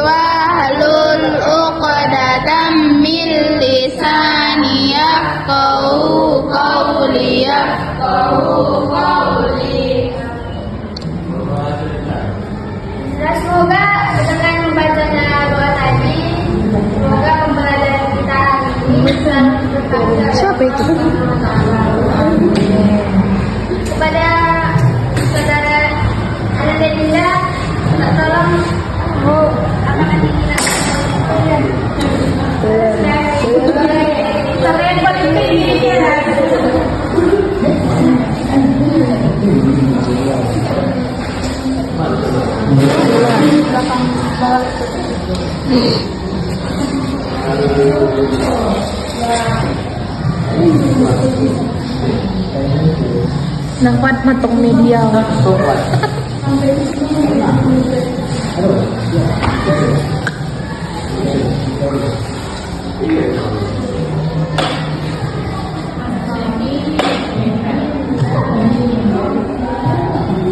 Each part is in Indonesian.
wahlul 'uqdatam min lisani yafqahu qawli. Semoga dengan membacanya doa tadi, semoga pembelajaran kita ini selalu bertanggung. Siapa itu? Kepada saudara Ananda Dinda, tolong akan kita Nampak matong media.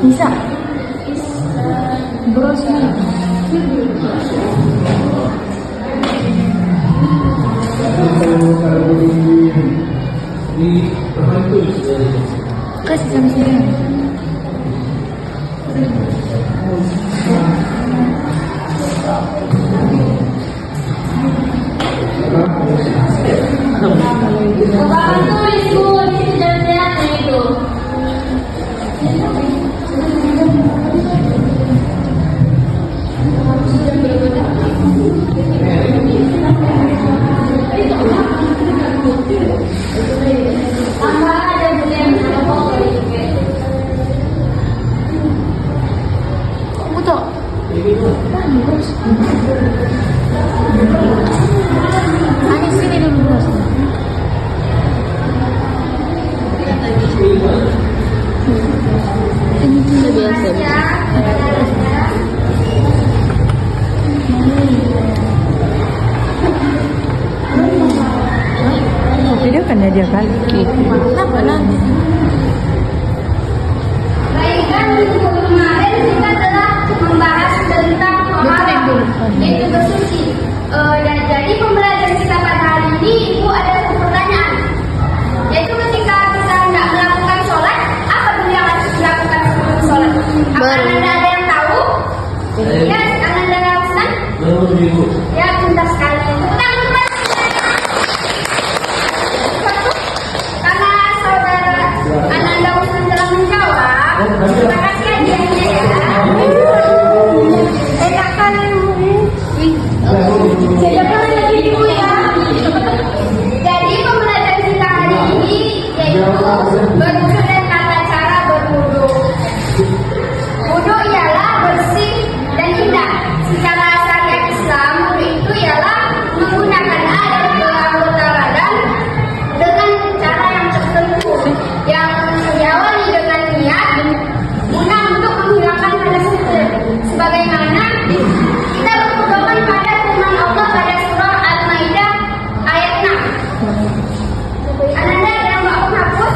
Bisa. Kasih sama sini. Bapak tulis Bu, di jalan itu. Sini dulu bos. Ini biasa. Video kan dia kali. Kenapa nanti? Baikkan kemarin kita telah membahas tentang yaitu bersuci. Dan jadi pembelajaran kita pada hari ini, Ibu ada satu pertanyaan, yaitu ketika kita tidak melakukan sholat, apa dulu yang harus dilakukan sebelum sholat? Apa Anda ada yang tahu? Ya, Anda Hasan? Ya, pintar sekali. Karena saudara Ananda Hasan telah menjawab, terima kasih hadiahnya ya. Enak kan? Siapa lagi Ibu ya? Jadi pembelajaran kita hari ini yaitu berwudu dan tata cara berwudu. Wudu ialah bersih dan indah. Secara syariat Islam, wudu itu ialah menggunakan air ke anggota badan dengan cara yang tertentu, yang diawali dengan niat guna untuk menghilangkan hadas kecil. Sebagaimana kita berpedoman pada firman Allah pada surah Al-Maidah ayat 6. Ananda ada yang mau hapus?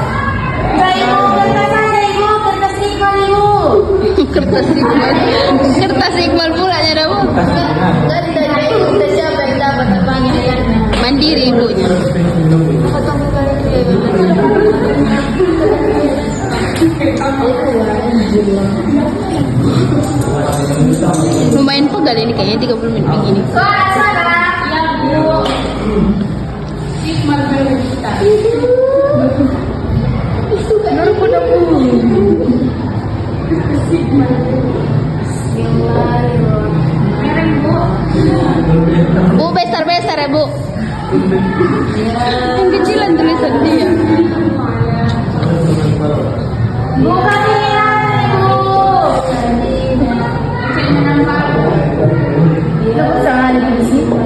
Ya Ibu, kertas aja Ibu, kertas Iqbal Ibu. Kertas Iqbal pula ya Bu. Dari Ibu sudah siapa yang dapat terbangin ayatnya? Mandiri ibunya. Lumayan pegal ini kayaknya 30 menit begini. Suara. Ya Bu. Bu, besar-besar ya Bu. Yang kecilan tulisan dia. Bukan Ibu. Jangan di sini.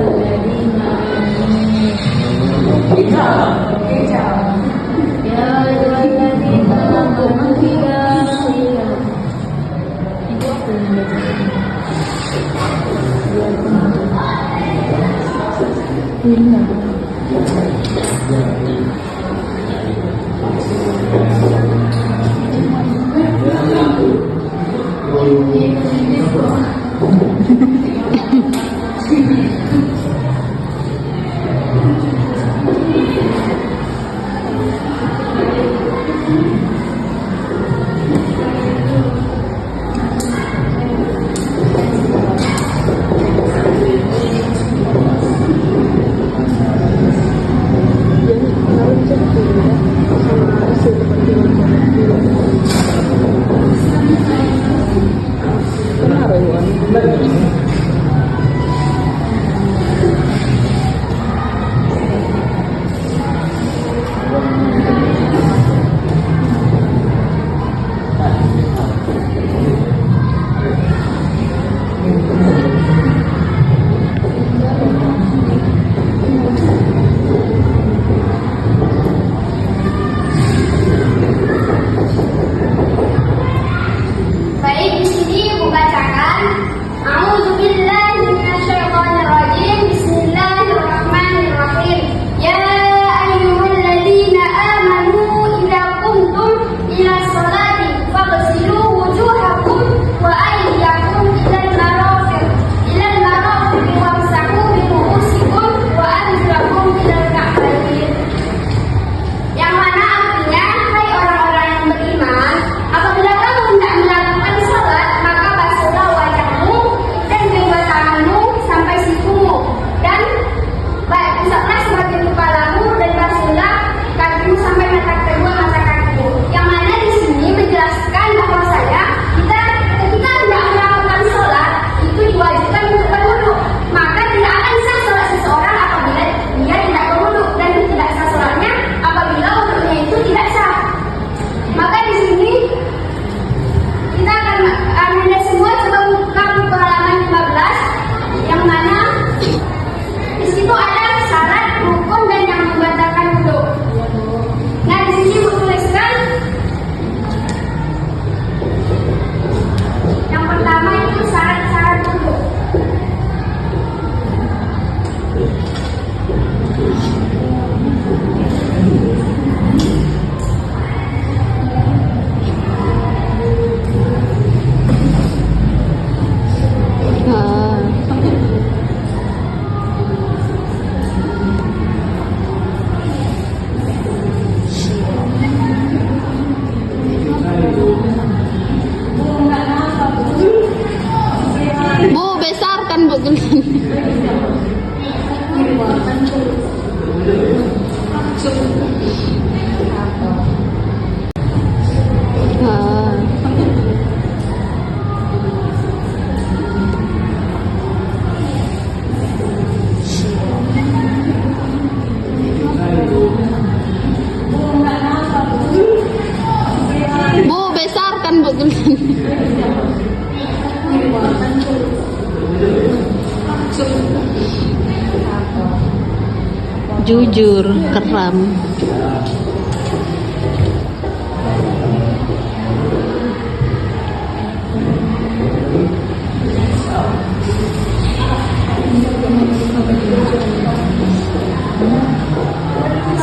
Jujur, keram.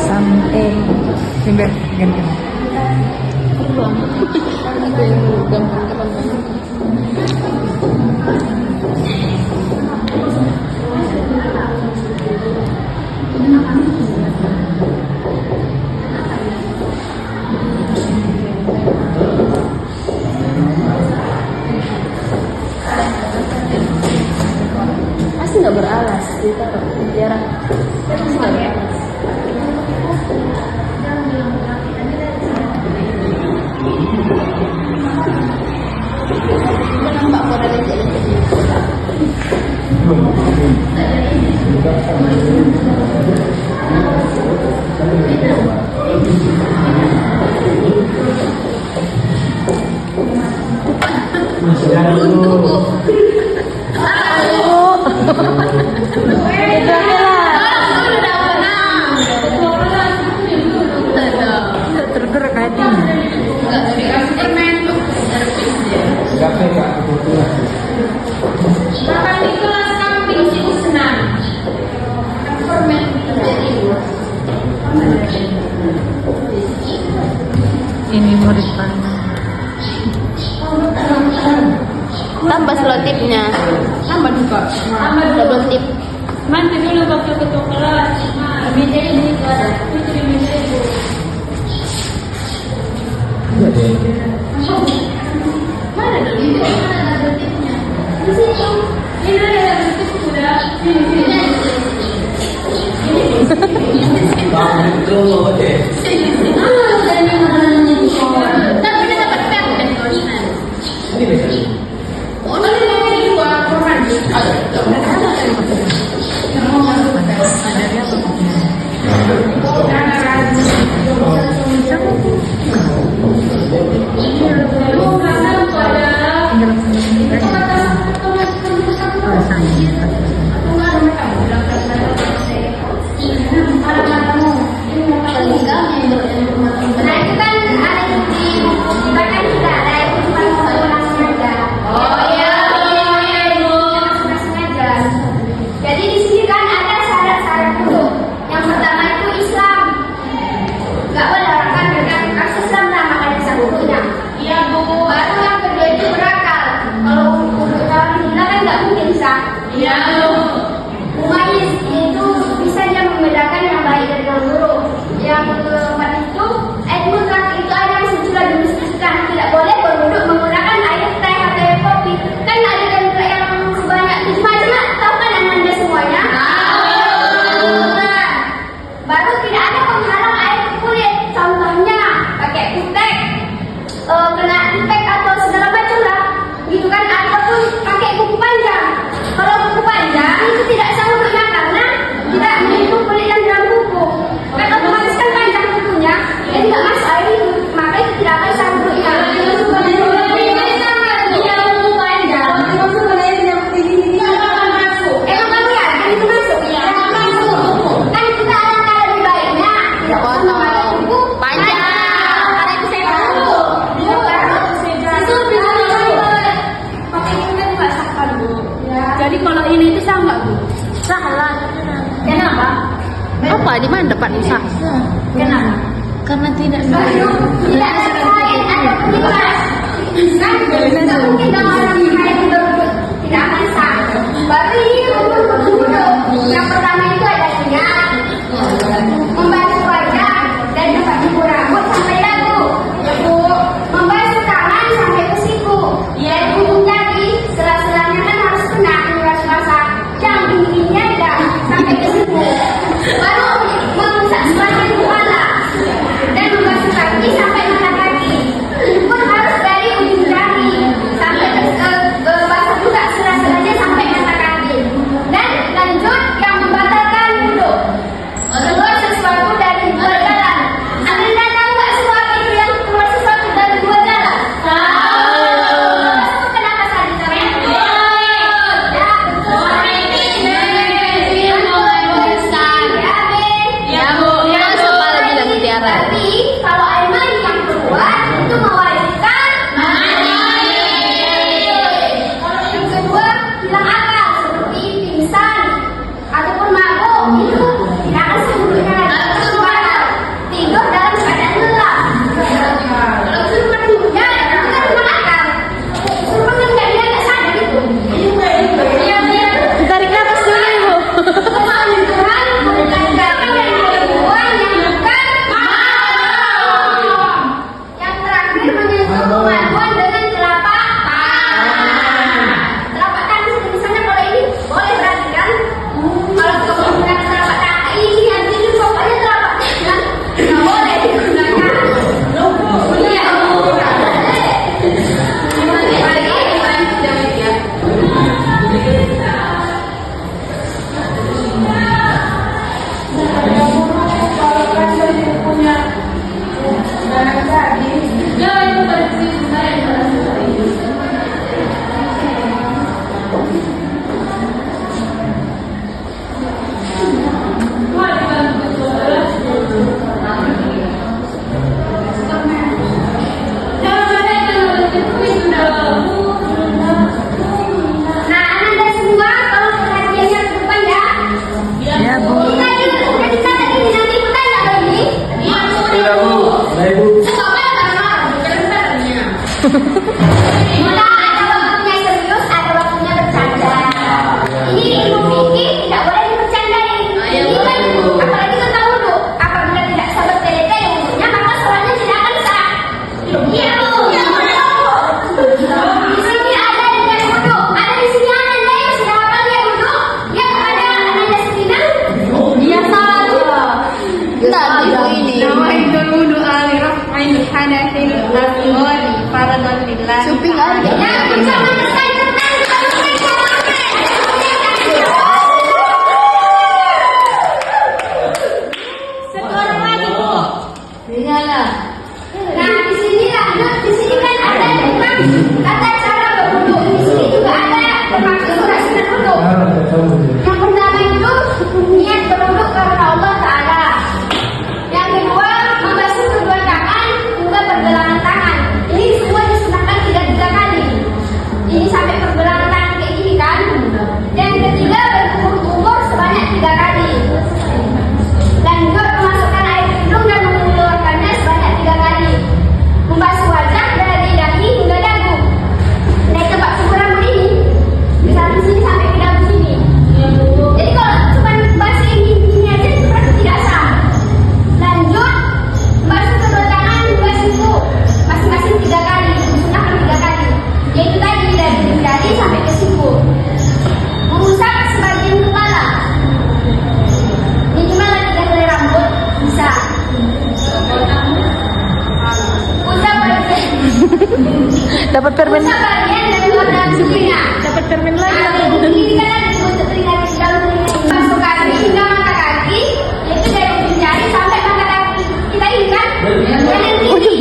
Sampai tidak ganti. Keram. Aku yang gampang keram banget. Pasti nggak beralas, kita biar pasti nggak beralas. Nampak kok ada Tergerak hati. Makan di kelas kambing itu senang. Permen jadi Ini murid paling. tambah selotipnya. tambah juga. Tambah Double tip. Nanti dulu waktu ketua kelas. Meja ini kelas. Itu di meja itu. Mana dulu? Mana ada tipnya? Di situ. Ini ada tip sudah. Tapi dia dapat pet dan kosan. Oh, ini dua koran. Nah itu kan ada di kita kan tidak ada itu cuma langsung aja. Oh iya ibu. Langsung aja. Jadi di sini kan ada syarat-syarat dulu. Yang pertama itu Islam. Gak boleh orang kafir kan kasih Islam lah makanya satunya. Iya bu. Baru yang kedua itu berakal. Kalau untuk orang gila kan nggak mungkin sah. Iya bu. Umayyiz itu bisa dia membedakan yang baik dari yang buruk. Yang keempat itu mutlak itu ada yang sudah didiskusikan tidak boleh berduduk menggunakan air teh atau air kopi. Kan ada yang sebanyak 7 macam lah. Tahu kan anda semuanya? Baru tidak ada penghalang air kulit. Contohnya pakai kutek, kena impek atau segala macam lah. Gitu kan ataupun pakai kuku panjang. Kalau kuku panjang itu tidak sah untuknya karena tidak menyentuh kulit yang dalam kuku. Kan otomatis kan panjang kukunya, jadi tidak masuk air itu, maka itu tidak akan sah untuknya. Emang kamu yakin itu masuk? Kan kita ada lebih baiknya tidak potong kuku panjang. Karena itu saya tahu. Pakai ini nggak sah kan bu? Jadi kalau ini itu sah nggak bu? Sah lah. Kenapa? Apa di mana dapat sah? Kenapa? Karena tidak Tidak ada kain, ada penyulas. Kan tidak mungkin kalau orang kain berduduk tidak akan sah. Baru ini untuk duduk. Yang pertama itu ada niat, membasuh wajah dan tempat cukur rambut sampai dagu. Membasuh tangan sampai ke siku. Dan ujung jari, sela-selanya kan harus kena rasa-rasa. Yang tingginya dan sampai ke siku. Baru mengusap sebagian kepala dan membasuh kaki sampai mata kaki. Pun harus dari ujung jari sampai basah juga sela-selanya sampai mata kaki. itu tidak akan sempurna lagi. Tidur dalam keadaan lelah. Kalau suruh tidurnya, itu kan mengakal. Suruh bekerja dia nggak sadar itu. Tarik nafas dulu ibu. Kemauan Tuhan bukan garam dan buah yang bukan malam. Yang terakhir menyentuh kemaluan dengan telapak tangan. Telapak tangan seperti sana kalau ini boleh berarti kan? Kalau kamu menggunakan telapak tangan ini nanti itu pokoknya telapak tangan nggak boleh digunakan. Iya. Nah, Anda semua kalau perhatiannya ke depan ya. Ya Bu. Kita sudah di sana ini nanti kita nggak lagi. Tidak Bu. Baik Bu. Kita ada waktunya serius, ada waktunya bercanda. Ini ilmu fikih tidak boleh dibercandain. Ini kan apalagi tentang wudhu. Apabila tidak sabar tele-tele wudhunya, maka sholatnya tidak akan sah. Iya Bu. Di sini ada yang wudhu, ada di sini Anda yang sudah hafal dia wudhu, yang ada Anda Sakinah. Iya salah juga. Tadi ibu ini. Nawaitul wudu aliraf'il hadathil asghar faradhan lillah. Suping aja. Yang bersama dengan tentang seorang lagi Bu. Gimana? Nah, di sini lanjut, di sini kan ada tentang tata cara berwudu. Di sini juga ada termasuk surat sunat wudu. Yang pertama itu niat berwudu karena Allah Taala. Yang kedua membasuh kedua tangan hingga pergelangan tangan. Ini semua disunahkan 3 kali. Ini sampai pergelangan tangan kayak gini kan. Yang ketiga berkumur-kumur sebanyak 3 kali. Lanjut memasukkan air ke hidung dan mengeluarkannya sebanyak 3 kali. Membasuh wajah dari dahi hingga dagu. Dari tempat cukur rambut ini, misalnya di sini sampai ke dagu sini. Jadi kalau cuma basuh ini aja itu berarti tidak sah. Lanjut basuh kedua tangan hingga siku, masing-masing 3 kali. Disunahkan 3 kali. Yaitu tadi dari jari sampai ke siku. Mengusap sebagian kepala. Ini gimana tidak boleh rambut? Bisa. Usap bagian. Dapat permen. Usap bagian dan luar dalam telinga. Dapat permen lagi. Nah, ini kan ada di untuk telinga di dalam telinga. Masuk kaki hingga mata kaki, yaitu dari ujung jari sampai mata kaki. Kita ini kan? Dan yang ini.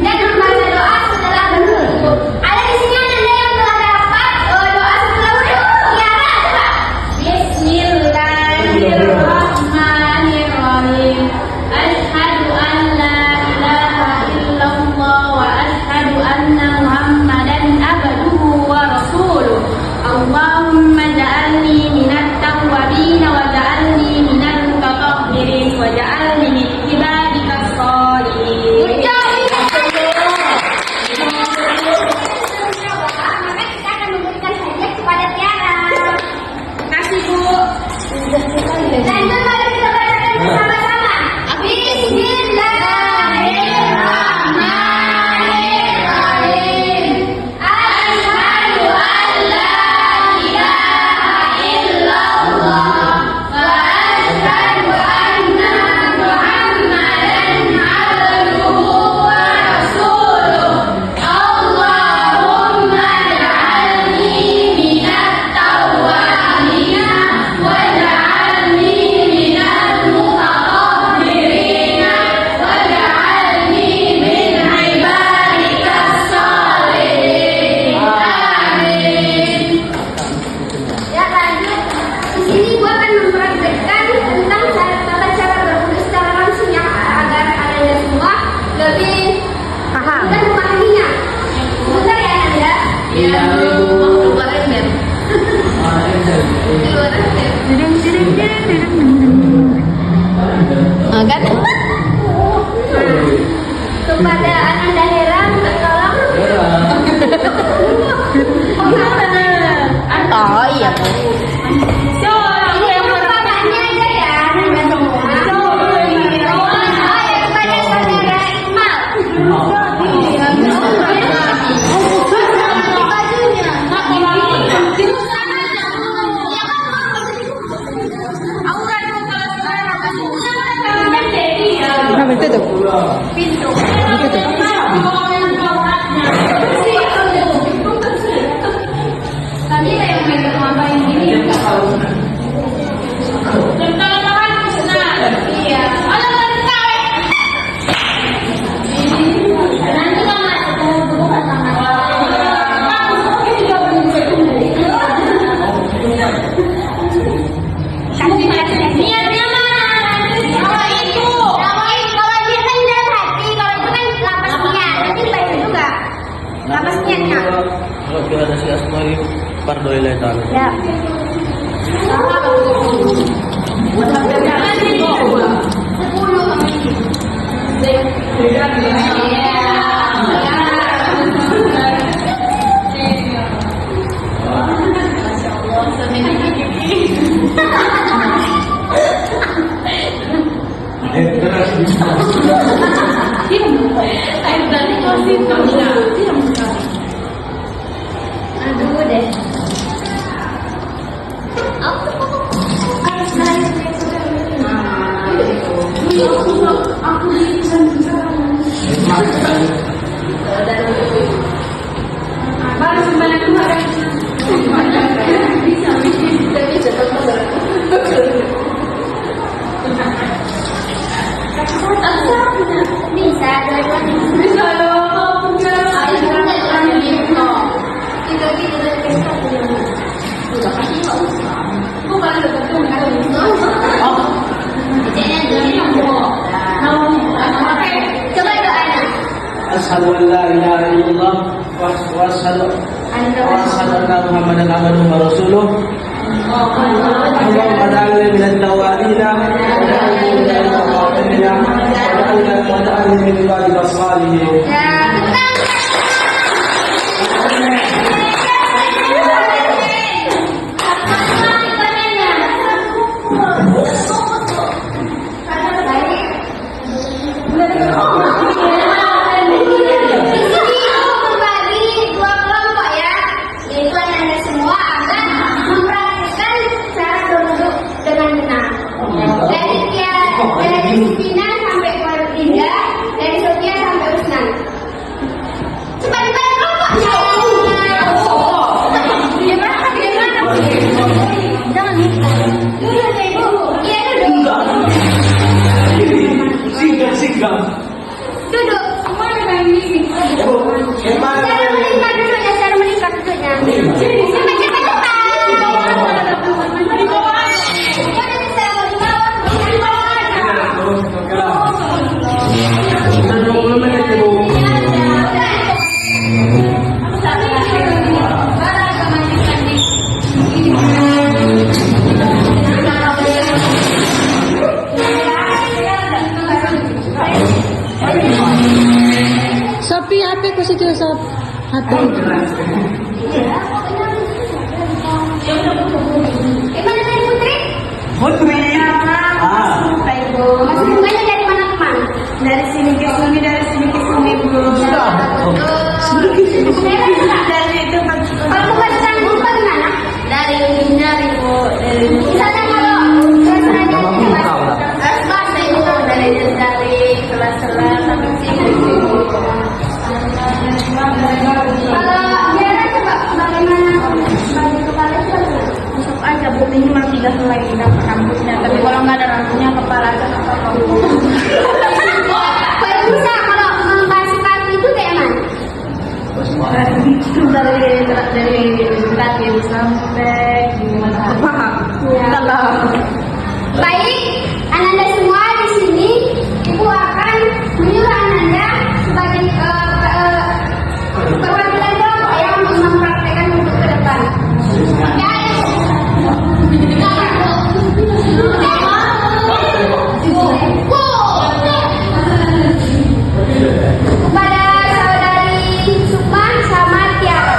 Dan membaca doa setelah berwudu. Ada di sini Anda yang telah dapat doa setelah wudu. Tiara, coba. Bismillahirrahmanirrahim. Asyhadu an la ilaha illallah wa asyhadu anna Muhammadan abduhu wa rasuluh. Allahumma ja'alni minat tawwabin wa ja'alni minal mutatahhirin wa ja'alni min ibadikas sholihin. Maka kita akan memberikan hadiah kepada Tiara. Kasih Bu. Lanjut mari kita bacakan bersama-sama. Bismillahirrahmanirrahim. Asyhadu an la ilaha illallah wa asyhadu anna Muhammadan abduhu wa rasuluh. Allahumma ja'alni minat tawwabin wa ja'alni minal mutatahhirin wa ja'alni min ibadikas sholihin. Amin. Ya lanjut. Di sini gua akan mempraktekkan tentang tata cara berwudu secara langsung yang agar kalian semua lebih Paham. mudah memahaminya. Sebentar ya Nanda. Iya Bu. Keluar ember. Keluar ember. Diding diding diding diding diding. Itu tuh. Pintu. Itu tuh. Tadi yang megang apa yang ini nggak tahu. Iya. Nanti mama tunggu niatnya mana? Kalau itu, kalau dia kan dalam hati, kalau itu kan lapasnya, nanti baik juga. Lapasnya kan? Kalau kita ada si Asmari, pardoilai taala. Ya. Aduh deh. Bisa, dua-duanya. Bisa dong. Coba doanya. Asyhadu an la ilaha illallah wa asyhadu anna Muhammadan abduhu wa rasuluh. Allahumma ja'alni minal tawwabina wa ja'alni minal mutatahhirin wa ja'alni min ibadika shalihin. Berbagi dua kelompok ya, yaitu Anda semua akan mempraktikkan cara berwudu dengan benar. Dari Sufina sampai Farida, dari Sofia sampai Usnan. Cepat-cepat kelompoknya. Gimana? Jangan nikah. Dulu deh ibu. Iya duduk. Sigap. Duduk. Cara meningkat duduknya, cara meningkat duduknya. Sopi, apa ku situ sop? Apa? Gimana tadi Putri? Putri. Ibu. Masuk bunganya dari mana ke mana? Dari sini ke sini, dari sini ke sini, Bu. Dari itu Kalau bukan sana lupa gimana? dari Bu. Dari Misalnya kalau bahasa Ibu dari sela-sela sampai sini. kalau biara coba bagaimana bagi kepala itu bagaimana? Masuk aja Bu, minimal 3 helai dapat rambutnya. Tapi kalau nggak ada rambutnya, kepala aja nggak apa-apa Bu. Kalau bisa kalau membasuh kaki itu kayak mana? dari kaki sampai gimana? Paham? Ya. Dalam. Baik, Ananda semua di sini, Ibu akan menyuruh Ananda sebagai perwakilan kelompok yang mempraktekkan untuk ke depan. Ya, kepada saudari Sukma sama Tiara.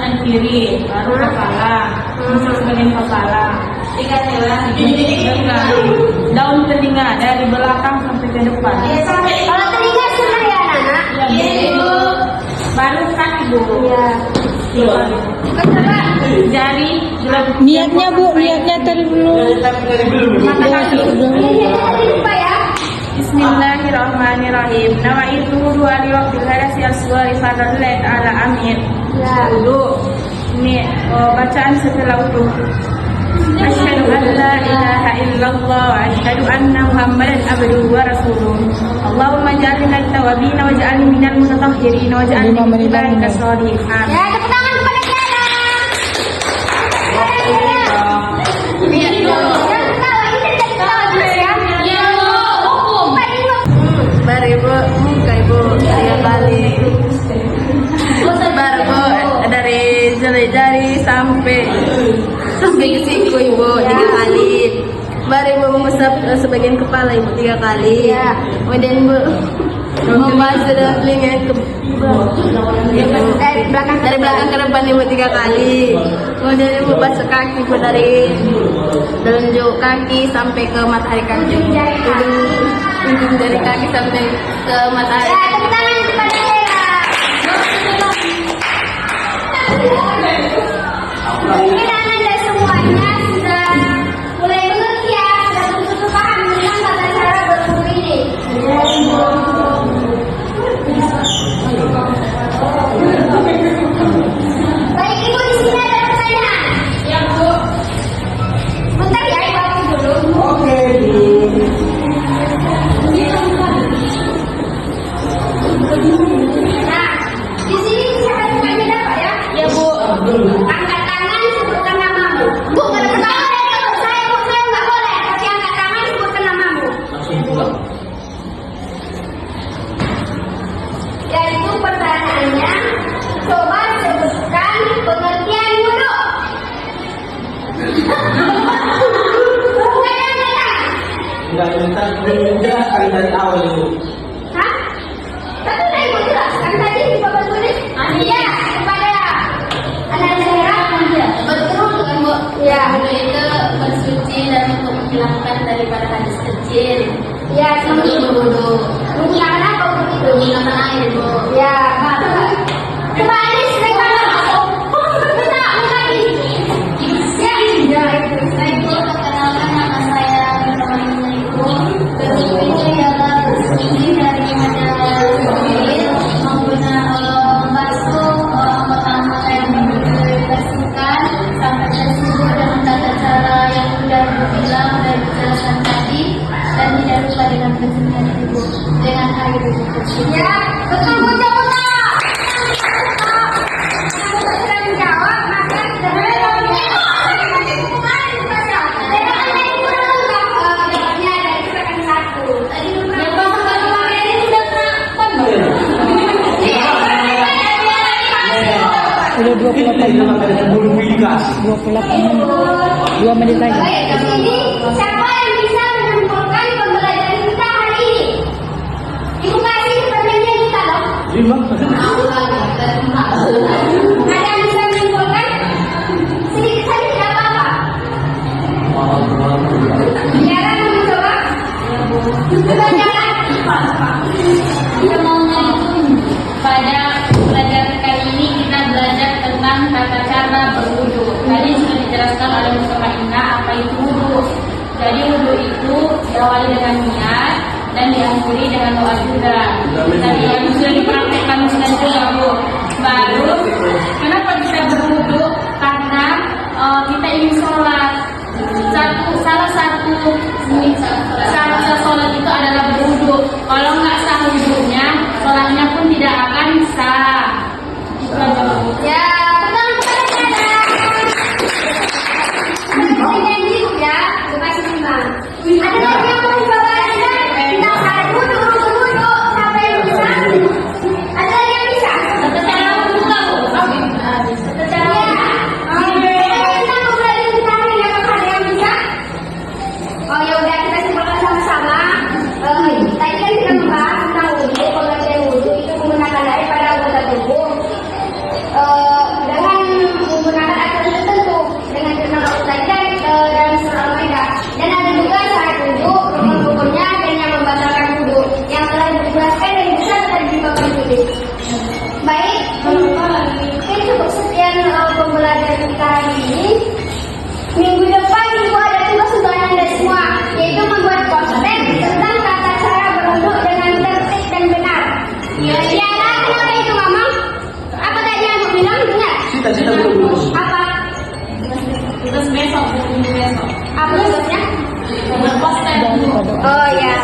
tangan kiri, baru kepala, masuk sebagian kepala. Tiga kali. Daun telinga dari belakang sampai ke depan. Kalau telinga sudah ya anak. Ya, baru kaki Bu. Iya. Jari. Niatnya Bu, niatnya tadi dulu. Mata kaki. Ini tadi lupa ya. Bismillahirrahmanirrahim. Nama itu dua riwayat hadasi aswari fadallah ala amin. Ya. Dulu ini bacaan setelah wudu. Asyhadu an la ilaha illallah wa asyhadu anna Muhammadan abduhu wa rasuluh. Allahumma ja'alni minat tawabin wa ja'alni minal mutatahhirin wa ja'alni min ibadika sholihin. Amin. Ya, tepuk tangan kepada Tiara. Baru Ibu, muka Ibu 3 kali. Baru Bu, dari jari sampai ke siku Ibu 3 kali. Baru Ibu mengusap sebagian kepala Ibu 3 kali. Kemudian Ibu membasuh telinga ke dari belakang ke depan Ibu 3 kali. Kemudian Ibu basuh kaki Ibu dari telunjuk kaki sampai ke matahari kaki. Ujung dari kaki sampai ke matahari. Ya, tepuk tangan kepada Tiara. Mungkin Anda semuanya sudah mulai mengerti ya, sudah betul-betul paham tentang tata cara berwudu ini. Baik Ibu, di sini ada pertanyaan. Ya Bu. Bentar ya, Ibu aku dulu. Oke. Nah, di sini siapa bukanya dapat ya? Ya Bu. Angkat tangan, sebutkan namamu. Bu, kalau pertama saya nggak boleh. Tapi angkat tangan, sebutkan namamu. Yaitu pertanyaannya, coba sebutkan pengertian wudu. Bukan yang benar. Enggak jelaskan dari awal itu. Hah? Tapi saya mau jelaskan tadi di papan tulis. Iya, kepada anak daerah. Betul kan Bu? Ya. Wudu itu bersuci dan untuk menghilangkan daripada hadis kecil. Ya, Sebelum berwudu. menggunakan apa begitu? Menggunakan air Bu. Ya, Pak. Coba Anis, naik tangan. Minta ini. Ya, itu. Baik Bu, perkenalkan nama saya Bintang Ibu. Berwudu itu ialah bersuci daripada kulit membasuh pertama yang dibersihkan sampai tersebut dengan tata cara yang sudah dibilang dan dijelaskan tadi, dan tidak lupa dengan bersihkan Ibu dengan air bersih. Ya, betul bocah-bocah. Kamu sudah menjawab, maka sudah Udah 28 Ini dalam keadaan bulu dikasih. 28 menit. 2 menit lagi. Baik, di sini siapa yang bisa menyimpulkan pembelajaran kita hari ini? Ibu kasih pertanyaannya kita dong. Ada yang bisa menyimpulkan? Sedikit saja tidak apa-apa. Tiara mau mencoba? Coba Tiara. Kita maunya itu pada pelajaran kali ini kita belajar tentang tata cara berwudu. Tadi sudah dijelaskan oleh Mustafa Indah apa itu wudu. Jadi wudu itu diawali dengan niat dan diakhiri dengan doa juga. Tadi yang sudah dipraktekkan Ustaz juga Bu. Baru kenapa bisa berwudu? Karena kita ingin sholat. Salah satu syarat sholat itu adalah berwudu. Kalau nggak sah wudunya, sholatnya pun tidak akan sah. Itu aja Bu. Ya, tenang kepada Tiara. Janji Bu ya, Bu kasih 5. Ada lagi yang mau mencoba Anda? Kita akan wudu. Siapa yang bisa? Ada lagi yang bisa? Tata cara wudu nggak Bu? Tata cara wudu. Kita mau belajar kita hari ini, apakah ada yang bisa? Oh ya udah, kita simpulkan sama-sama. Tadi kan kita membahas tentang wudu, pengertian wudu itu menggunakan air pada anggota tubuh dengan cita-cita dulu. Apa? Tugas besok, minggu besok. Apa tugasnya? Buat poster. Oh ya.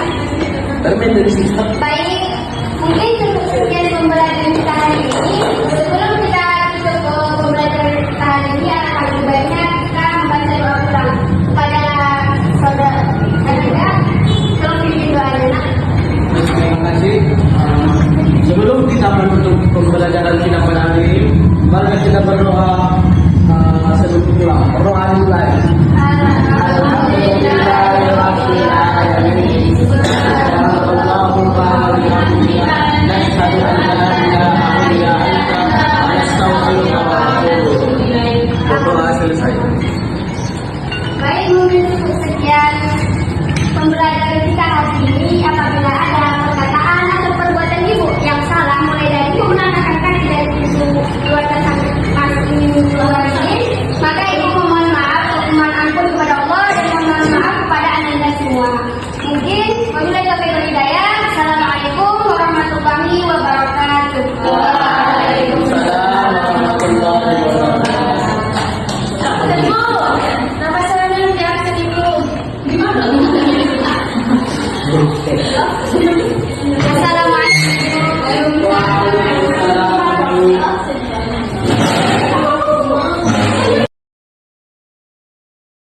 Termin dari sistem. Baik, mungkin cukup sekian pembelajaran kita hari ini. Sebelum kita tutup pembelajaran kita hari ini, alangkah lebih baiknya kita membaca doa ulang kepada saudara Anda. Tolong pimpin doanya. Terima kasih. Sebelum kita menutup pembelajaran kita pada hari ini, mari kita berdoa sebelum pulang. Berdoa dimulai. Berdoa selesai. Baik, mungkin cukup sekian pembelajaran kita hari ini. Apabila ada perkataan atau perbuatan ibu yang salah, mulai dari ibu menandakan kaki dari pintu keluar sampai masuk ini keluar ini, maka ibu memohon maaf, mohon ampun kepada Allah dan mohon maaf kepada anda semua. Mungkin wabillahi taufiq wal hidayah. Assalamualaikum warahmatullahi wabarakatuh. Waalaikumsalam warahmatullahi wabarakatuh. Ibu, nama saya Nurul, Ibu. Gimana?